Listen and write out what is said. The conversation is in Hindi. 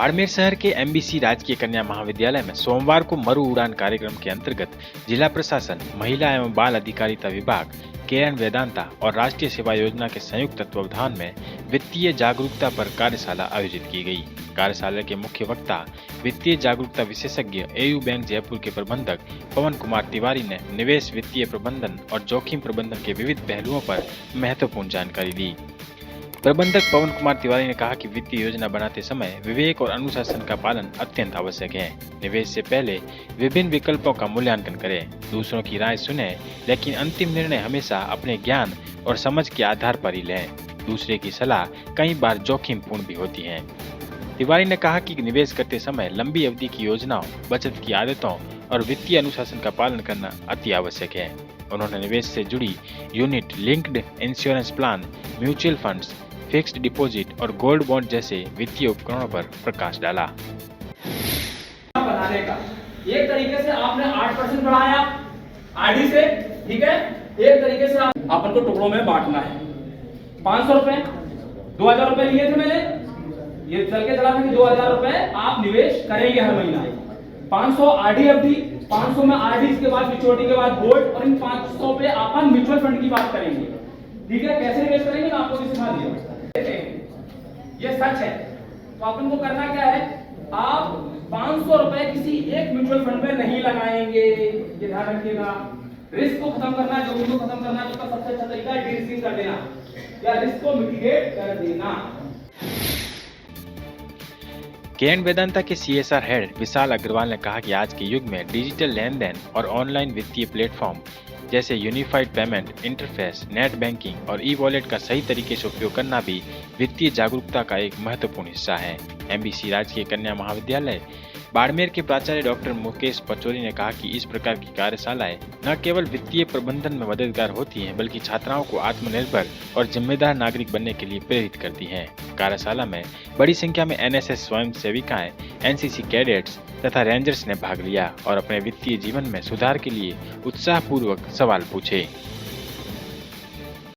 बाड़मेर शहर के एमबीसी राजकीय कन्या महाविद्यालय में सोमवार को मरु उड़ान कार्यक्रम के अंतर्गत जिला प्रशासन, महिला एवं बाल अधिकारिता विभाग, केएन वेदांता और राष्ट्रीय सेवा योजना के संयुक्त तत्वावधान में वित्तीय जागरूकता पर कार्यशाला आयोजित की गई। कार्यशाला के मुख्य वक्ता वित्तीय जागरूकता विशेषज्ञ एयू बैंक जयपुर के प्रबंधक पवन कुमार तिवारी ने निवेश, वित्तीय प्रबंधन और जोखिम प्रबंधन के विविध पहलुओं पर महत्वपूर्ण जानकारी दी। प्रबंधक पवन कुमार तिवारी ने कहा कि वित्तीय योजना बनाते समय विवेक और अनुशासन का पालन अत्यंत आवश्यक है। निवेश से पहले विभिन्न विकल्पों का मूल्यांकन करें, दूसरों की राय सुने, लेकिन अंतिम निर्णय हमेशा अपने ज्ञान और समझ के आधार पर ही लें। दूसरे की सलाह कई बार जोखिमपूर्ण भी होती है। तिवारी ने कहा कि निवेश करते समय लंबी अवधि की योजनाओं, बचत की आदतों और वित्तीय अनुशासन का पालन करना अति आवश्यक है। उन्होंने निवेश से जुड़ी unit linked insurance plan, mutual funds, fixed deposit और गोल्ड बॉन्ड जैसे वित्तीय उपकरणों पर प्रकाश डाला। बनाने का एक तरीके से आपने 8% बढ़ाया आरडी से, ठीक है। एक तरीके से अपन को टुकड़ों में बांटना है। 500 रुपए, 2000 रुपए लिए थे मैंने, ये चल के चला था कि 2000 रुपए आप निवेश करेंगे हर महीना। 500 आरडी अवधि, 500 में आरडी के बाद मैच्योरिटी के बाद गोल्ड, और इन 500 पे अपन म्यूचुअल फंड की बात करेंगे, ठीक है। कैसे निवेश करेंगे मैं आपको भी सिखा दिया, ये सच है। तो अपन को करना क्या है, आप 500 रुपए किसी एक म्यूचुअल फंड में नहीं लगाएंगे, ये ध्यान रखिएगा। रिस्क को खत्म करना है, जोखिम को खत्म करना है, तो सबसे अच्छा तरीका है डी-रिस्किंग कर देना या रिस्क को मिटिगेट कर देना। केएन वेदांता के सीएसआर हेड विशाल अग्रवाल ने कहा कि आज के युग में डिजिटल लेन देन और ऑनलाइन वित्तीय प्लेटफॉर्म जैसे unified payment interface, net banking और ई वॉलेट का सही तरीके से उपयोग करना भी वित्तीय जागरूकता का एक महत्वपूर्ण हिस्सा है। एमबीसी राजकीय कन्या महाविद्यालय बाड़मेर के प्राचार्य डॉक्टर मुकेश पचौरी ने कहा कि इस प्रकार की कार्यशालाएं न केवल वित्तीय प्रबंधन में मददगार होती हैं, बल्कि छात्राओं को आत्मनिर्भर और जिम्मेदार नागरिक बनने के लिए प्रेरित करती हैं। कार्यशाला में बड़ी संख्या में एनएसएस स्वयं सेविकाएं, एनसीसी कैडेट्स तथा रेंजर्स ने भाग लिया और अपने वित्तीय जीवन में सुधार के लिए उत्साहपूर्वक सवाल पूछे।